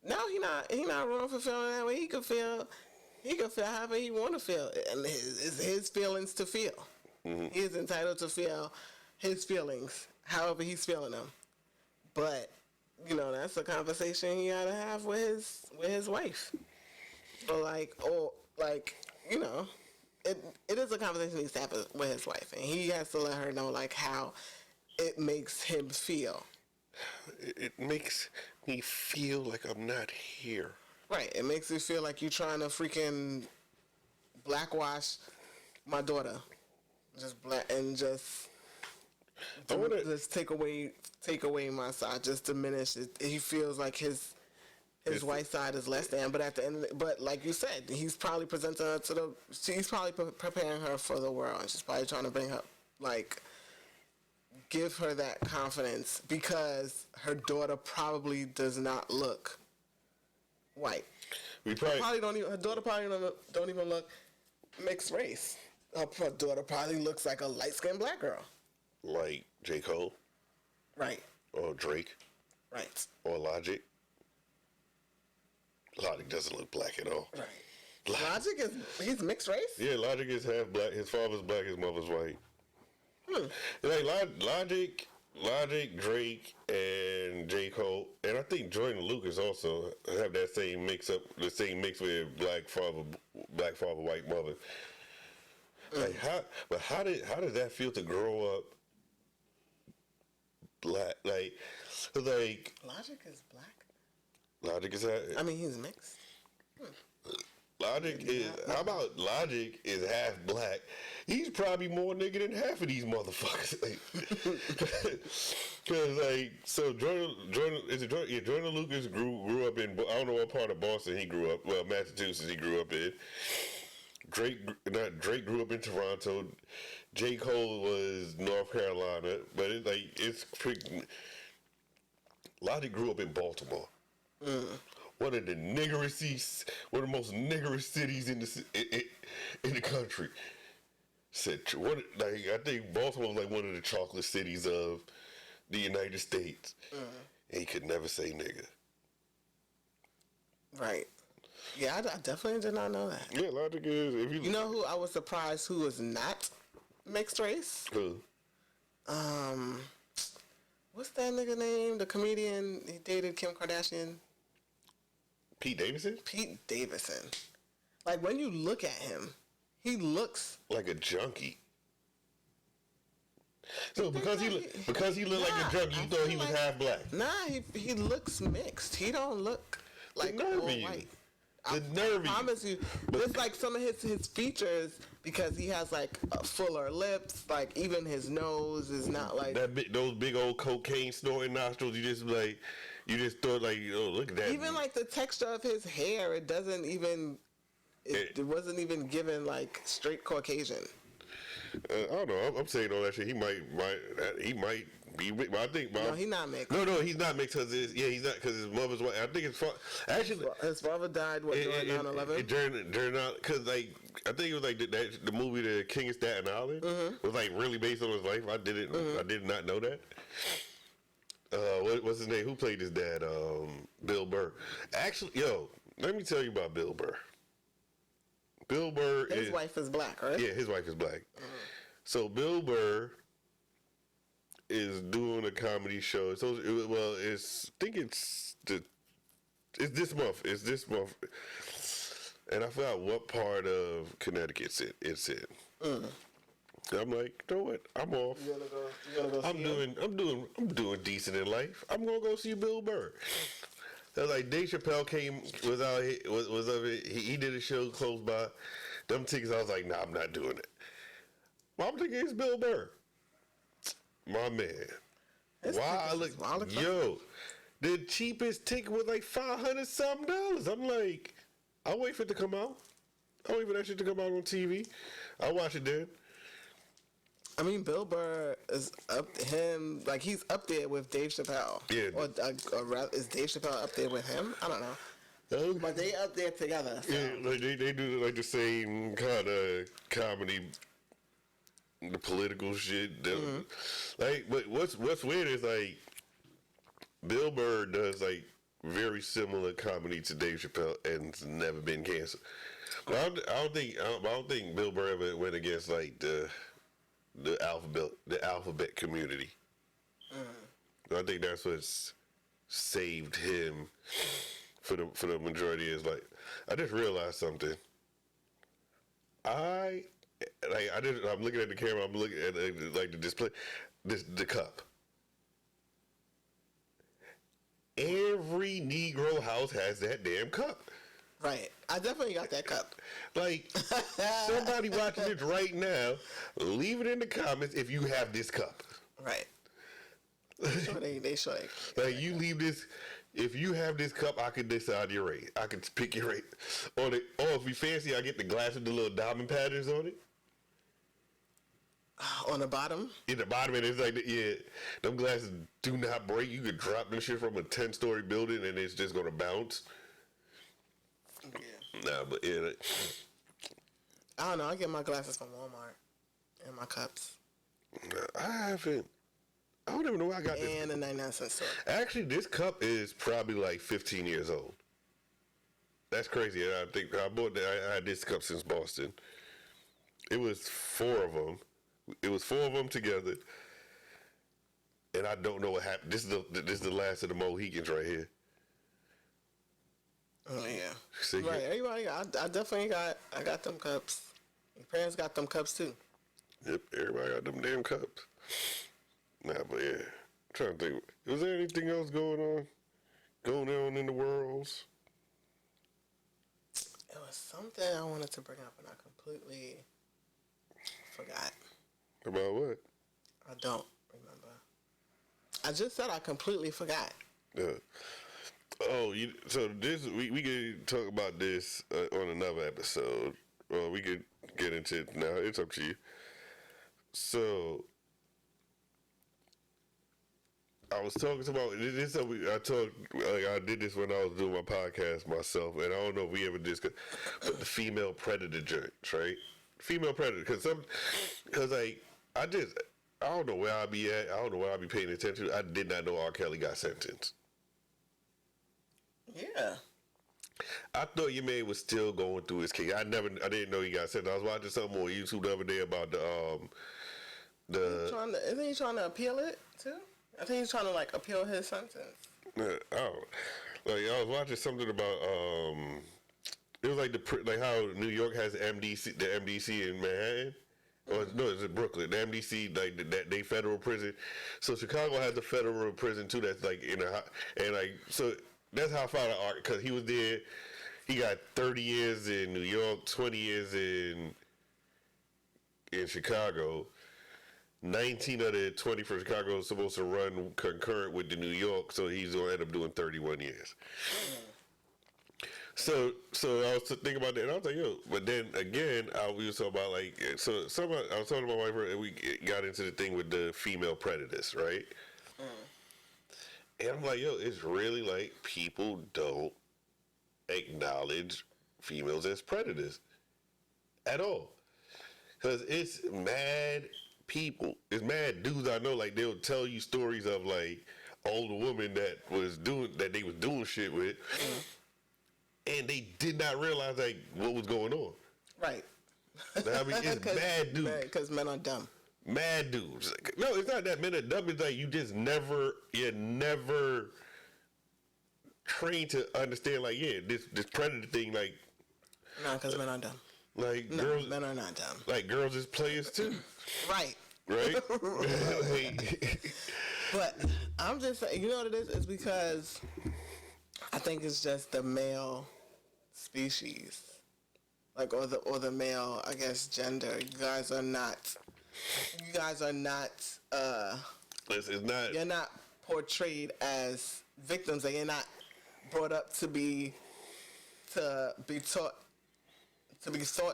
No, he not wrong for feeling that way. He could feel however he want to feel, and it's his feelings to feel. He is entitled to feel his feelings however he's feeling them. But that's a conversation he gotta have with his wife. Or it is a conversation he needs to have with his wife, and he has to let her know how it makes him feel. It makes me feel like I'm not here. Right. It makes me feel like you're trying to freaking blackwash my daughter, just just take away my side, just diminish it. He feels like his white side is less than, but at the end, but like you said, he's probably presenting her she's probably preparing her for the world, and she's probably trying to bring her, give her that confidence, because her daughter probably does not look white. Her daughter probably don't even look mixed race. Her daughter probably looks like a light-skinned black girl. Like J. Cole? Right. Or Drake? Right. Or Logic? Logic doesn't look black at all. Right. Logic he's mixed race? Yeah, Logic is half black. His father's black, his mother's white. Logic, Drake, and J. Cole, and I think Jordan Lucas also have that same mix with black father, white mother. How does that feel to grow up black? Logic is black. Logic is I mean, he's mixed. Logic is, how about Logic is half black? He's probably more nigga than half of these motherfuckers. Cause like, so Jordan Lucas grew up in, I don't know what part of Boston he grew up. Well, Massachusetts he grew up in. Drake grew up in Toronto. J. Cole was North Carolina, but it's pretty. Logic grew up in Baltimore. One of the one of the most niggerous cities in the country. Said I think Baltimore was like one of the chocolate cities of the United States, and he could never say nigga. Right. Yeah, I definitely did not know that. Yeah, Logic is. If you know who I was surprised who was not mixed race? Who? What's that nigga name? The comedian, he dated Kim Kardashian. Pete Davidson? Pete Davidson. Like, when you look at him, he looks like a junkie. So because he looked like a junkie, you thought he was half black? Nah, he looks mixed. He don't look like all white. I promise you, it's like some of his features, because he has like fuller lips, like even his nose is not like those big old cocaine snorting nostrils. You just thought like, oh, look at that. Even like the texture of his hair, it doesn't even. It wasn't even given like straight Caucasian. I don't know. I'm saying all that shit. He might be. I think. No, he's not mixed. No, he's not mixed because he's not because his mother's white. I think his father died during 9/11. During because like I think it was like the movie The King of Staten Island was like really based on his life. I did not know that. What's his name? Who played his dad? Bill Burr. Actually, let me tell you about Bill Burr. Bill Burr his wife is black, right? Yeah, his wife is black. So Bill Burr is doing a comedy show. So it's this month. It's this month, and I forgot what part of Connecticut it's in. I'm like, you know what? I'm off. You gonna go I'm doing decent in life. I'm gonna go see Bill Burr. That was like Dave Chappelle was out here, was of it. He did a show close by. Them tickets, I was like, nah, I'm not doing it. Well, I'm thinking it's Bill Burr. My man. The cheapest ticket was like $500 something. I'm like, I'll wait for it to come out. I'll wait for that shit to come out on TV. I'll watch it then. I mean, Bill Burr is he's up there with Dave Chappelle. Yeah. Or is Dave Chappelle up there with him? I don't know. But they up there together. So. Yeah, like they do like the same kind of comedy, the political shit. Like, but what's weird is like Bill Burr does like very similar comedy to Dave Chappelle and it's never been canceled. But I don't think Bill Burr ever went against like the alphabet community. I think that's what's saved him for the majority is like I just realized something. I'm looking at the camera, I'm looking at like the display, the cup. Every Negro house has that damn cup. Right. I definitely got that cup. Like, somebody watching this right now, leave it in the comments if you have this cup. Right. They sure. Like, you leave this, if you have this cup, I can decide your rate. I can pick your rate. Or if you fancy, I get the glass with the little diamond patterns on it. On the bottom? In the bottom, and it's like, them glasses do not break. You could drop this shit from a 10-story building and it's just going to bounce. Yeah. Nah, but yeah. I don't know. I get my glasses from Walmart and my cups. I don't even know where I got this. And a 99-cent store. Actually, this cup is probably like 15 years old. That's crazy. I think I had this cup since Boston. It was 4 of them. It was 4 of them together. And I don't know what happened. This is the last of the Mohicans right here. Oh yeah. See, right. Everybody, I definitely got them cups. Your parents got them cups too. Yep, everybody got them damn cups. Nah, but yeah. I'm trying to think. Was there anything else going on in the world? It was was something I wanted to bring up and I completely forgot. About what? I don't remember. I just said I completely forgot. Yeah. Oh, so this we could talk about this on another episode. Well, we could get into it now. It's up to you. So I was talking about this. I did this when I was doing my podcast myself, and I don't know if we ever discussed, but the female predator joints, right? Female predator, because I don't know where I be at. I don't know where I be paying attention to. I did not know R. Kelly got sentenced. Yeah. I thought your man was still going through his case. I didn't know he got sentenced. I was watching something on YouTube the other day about Isn't he trying to appeal it too? I think he's trying to like appeal his sentence. I was watching something about it was like how New York has the MDC in Manhattan. Or no, it's in Brooklyn. The MDC, like that, they federal prison. So Chicago has a federal prison too. That's like so that's how I found out because he was there. He got 30 years in New York, 20 years in Chicago. 19 of the 20 for Chicago is supposed to run concurrent with the New York, so he's gonna end up doing 31 years. So I was thinking about that, and I was like, yo. But then again, we was talking about I was talking to my wife, and we got into the thing with the female predators, right? And I'm like, yo, it's really like people don't acknowledge females as predators at all, because it's mad people, it's mad dudes I know. Like they'll tell you stories of like older women that they was doing shit with. And they did not realize like what was going on. Right. I mean, it's mad dudes. Because men are dumb. Mad dudes. No, it's not that men are dumb. It's like you're never trained to understand. Like, yeah, this predator thing. Like, no, because men are dumb. Like no, girls, men are not dumb. Like girls is players too. Right. Right. But I'm just saying, you know what it is? It's because I think it's just the male species, like or the male, I guess, gender. You guys are not. It's not. You're not portrayed as victims. Like you're not brought up to be thought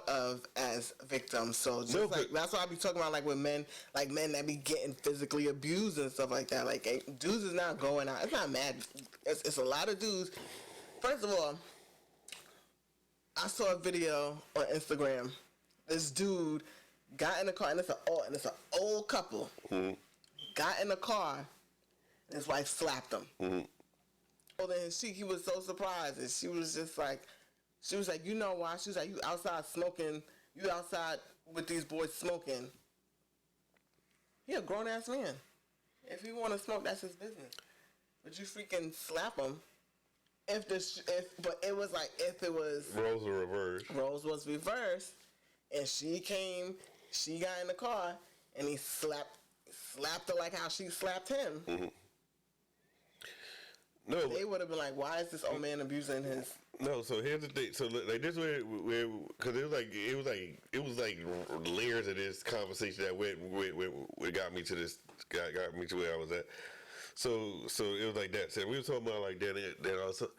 of as victims. So just that's why I be talking about like with men, like men that be getting physically abused and stuff like that. Like dudes is not going out. It's not mad. It's a lot of dudes. First of all, I saw a video on Instagram. This dude got in the car, and it's an old couple. Mm-hmm. Got in the car, and his wife slapped him. Mm-hmm. Holding his cheek, he was so surprised, and she was like, you know why? She was like, you outside smoking, you outside with these boys smoking. He a grown ass man. If he want to smoke, that's his business. But you freaking slap him. But it was like if it was roles were reversed. Roles was reversed, and she got in the car, and he slapped her like how she slapped him. Mm-hmm. No, they would have been like, "Why is this old man abusing his?" No, so here's the thing. So like this way, because it was like layers of this conversation that got me to this, got me to where I was at. So it was like that. So we were talking about like that. Then also,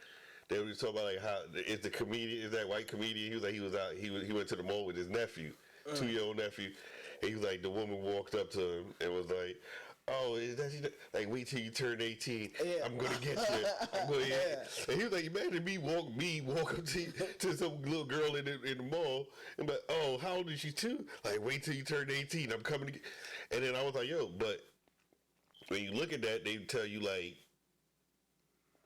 we were talking about like how is that white comedian? He was out. He went to the mall with his nephew, 2-year-old nephew. And he was like, the woman walked up to him and was like, "Oh, is that like wait till you turn 18? Yeah. I'm gonna get you." Yeah. And he was like, "Imagine me walk up to some little girl in the mall and be like, oh, how old is she too? Like wait till you turn 18. I'm coming to get." And then I was like, "Yo, but when you look at that, they tell you like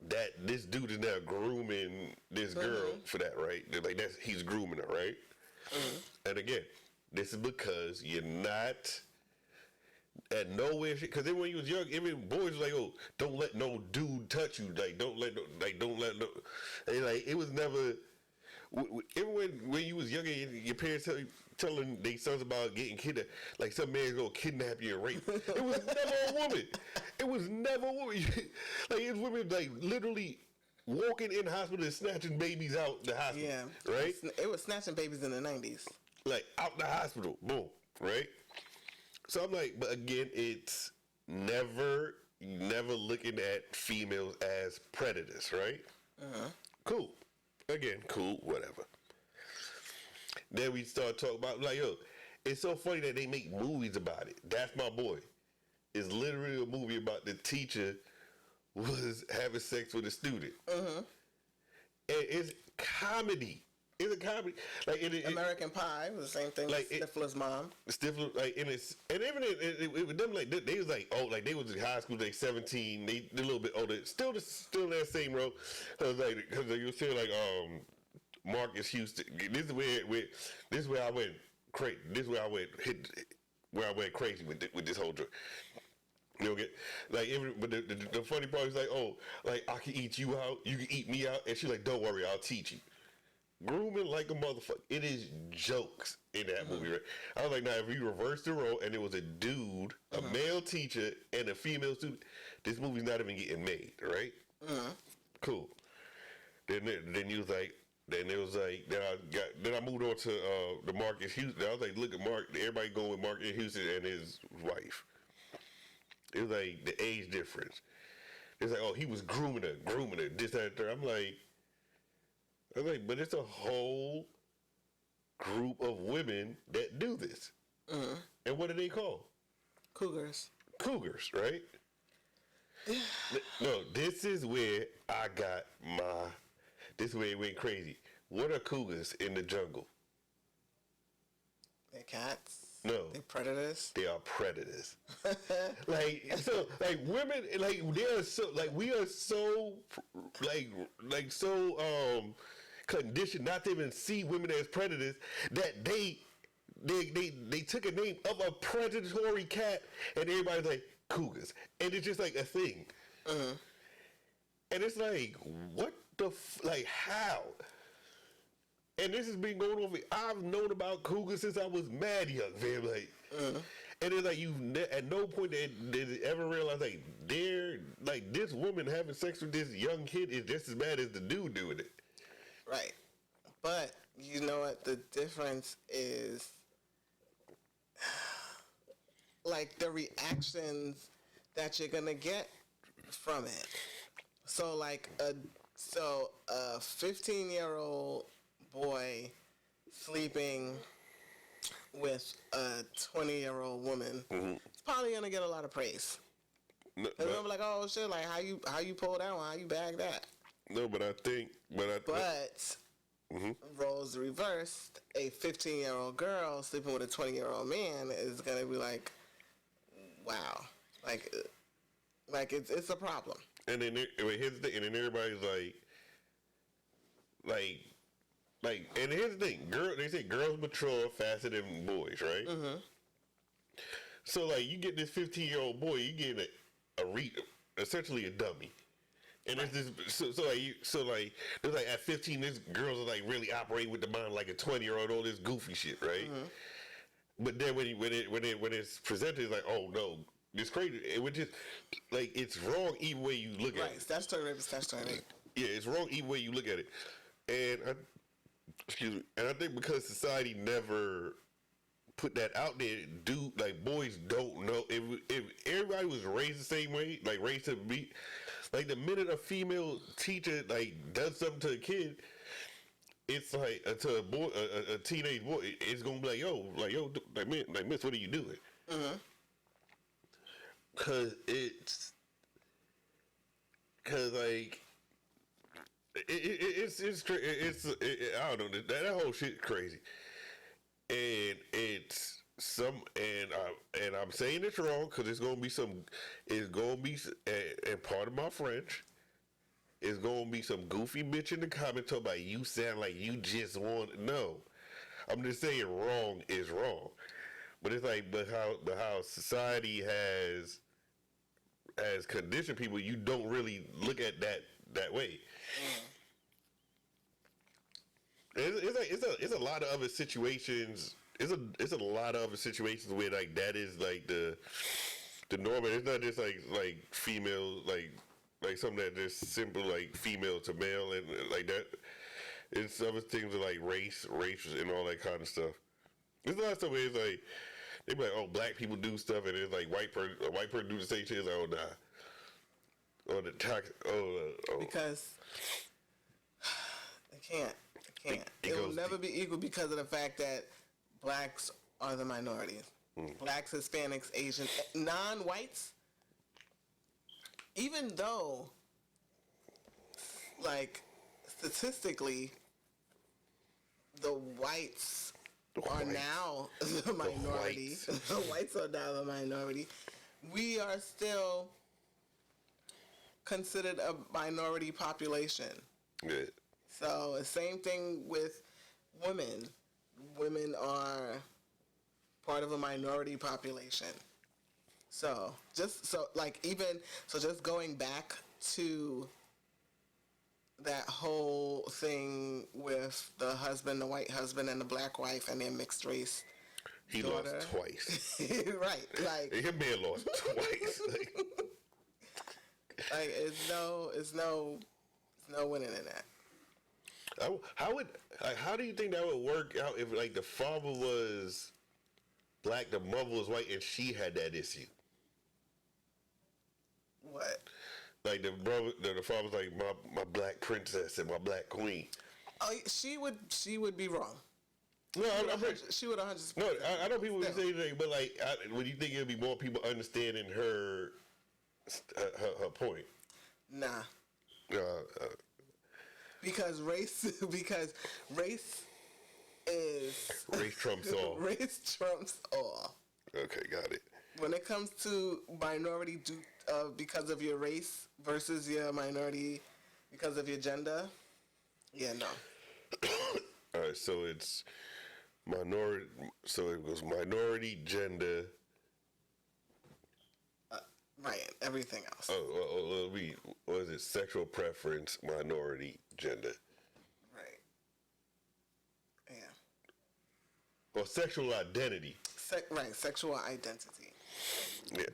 that this dude is now grooming this girl for that, right? They're like he's grooming her, right?" Mm-hmm. And again, this is because you're not at nowhere, because then when you was young, even boys was like, "Oh, don't let no dude touch you. Like, don't let no." And like, it was never. Even when you was younger, your parents telling their sons about getting kidnapped, like some man's gonna kidnap you and rape. It was never a woman. It was never a woman. Like it's women, like literally walking in the hospital and snatching babies out the hospital. Yeah. Right? It was snatching babies in the 90s. Like, out the hospital. Boom. Right? So I'm like, but again, it's never looking at females as predators, right? Cool. Again, cool, whatever. Then we start talking about, like, yo, it's so funny that they make movies about it. That's My Boy. It's literally a movie about the teacher was having sex with a student. And it's comedy. It's a comedy. Like American Pie was the same thing. Like Like Stifler's mom. Stifler, like, and even it was them, like, they was like, oh, like, they was in high school, they 17, they a little bit older, still in that same role. Cause you were saying, like, Marcus Houston. This is where I went crazy. This is where I went crazy with this whole drug. You know, but the funny part is, like, oh, like, I can eat you out, you can eat me out, and she's like, don't worry, I'll teach you. Grooming like a motherfucker. It is jokes in that movie, right? I was like, now, if you reverse the role and it was a dude, a male teacher, and a female student, this movie's not even getting made, right? Cool. Then you was like, then I moved on to the Marcus Houston. I was like, look at Mark. Everybody going with Marcus Houston and his wife. It was like the age difference. It's like, oh, he was grooming her, this, that, and third. I'm like, but it's a whole group of women that do this. And what do they call? Cougars, right? No, this is where I got this is where it went crazy. What are cougars in the jungle? They're cats. No. They're predators. They are predators. Like, so, like, women, like, they are so, like, we are so, like so, conditioned not to even see women as predators that they took a name of a predatory cat and everybody's like, cougars. And it's just like a thing. And it's like, what the, like, how? And this has been going on for, I've known about cougars since I was mad young, man. Like, and it's like, at no point did it ever realize, like, like, this woman having sex with this young kid is just as bad as the dude doing it. Right. But, you know what? The difference is, like, the reactions that you're going to get from it. So, like, a 15-year-old boy sleeping with a 20-year-old woman, it's probably gonna get a lot of praise. They're gonna be like, "Oh shit! Like how you pull that one? How you bag that?" No, but I think, roles reversed. A 15-year-old girl sleeping with a 20-year-old man is gonna be like, "Wow!" Like it's a problem. And then here's the thing, and then everybody's like, and here's the thing, they say girls mature faster than boys, right? So, like, you get this 15-year-old boy, you get essentially a dummy. And it's this, so like, there's like, at 15, this girls are like really operating with the mind like a 20-year-old, all this goofy shit, right? But then when it's presented, it's like, oh no, it's crazy. It would just, like, it's wrong either way you look at it. Right, statutory rape is statutory rape. Yeah, it's wrong either way you look at it. And I think because society never put that out there, like, boys don't know. If everybody was raised the same way, like, raised to be, like, the minute a female teacher, like, does something to a kid, it's like, to a boy, a teenage boy, it's gonna be like, yo, man, like, miss, what are you doing? Cause like, it's I don't know, that whole shit crazy, and I'm saying it's wrong because and part of my French, it's gonna be some goofy bitch in the comments talking about you sound like you just want. No, I'm just saying wrong is wrong, but it's like, but how society has conditioned people, you don't really look at that way. It's a lot of other situations. It's a lot of other situations where, like, that is like the norm. It's not just like females, like like something that just simple like female to male and like that. It's other things like race, and all that kind of stuff. There's a lot of stuff where it's like they be like, oh, black people do stuff, and it's like a white person do the same shit. It's like, oh nah, or the tax, Because it can't. It It will goes never deep. be equal because of the fact that blacks are the minority. Blacks, Hispanics, Asians, non-whites. Even though, like, statistically, the whites are now the minority. whites. The whites are now the minority. We are still considered a minority population. Yeah. So, the same thing with women. Women are part of a minority population. So, just going back to that whole thing with the husband, the white husband, and the black wife, and their mixed race He daughter. lost twice. Right, like Him man lost twice. like it's no winning in that. How do you think that would work out if like the father was black, the mother was white, and she had that issue? What? Like the father's like my black princess and my black queen. Oh, she would be wrong. No, She would 100%. no, I know people would Still. say anything, but like, would you think it'd be more people understanding her point? Nah. Uh, Because race is race trumps all. race trumps all. Okay, got it. When it comes to minority because of your race versus your minority because of your gender, yeah, no. All right, so it's minority. So it goes minority, gender. Right, everything else. What is it? Sexual preference, minority, gender. Right. Yeah. Or sexual identity. Right, sexual identity. Yeah,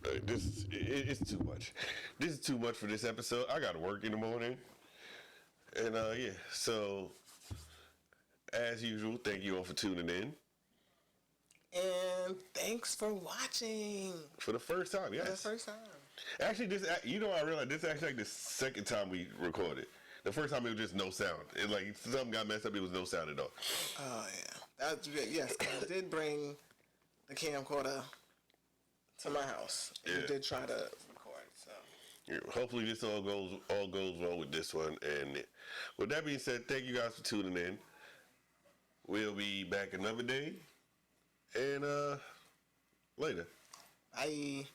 it's too much. This is too much for this episode. I got to work in the morning. And yeah, so as usual, thank you all for tuning in. And thanks for watching. For the first time, yes. For the first time. Actually, I realized this is actually like the second time we recorded. The first time it was just no sound. It like something got messed up. It was no sound at all. Oh yeah, yes. I did bring the camcorder to my house. Yeah. We did try to record. So Yeah, hopefully this all goes well with this one. And with that being said, thank you guys for tuning in. We'll be back another day. And later. bye.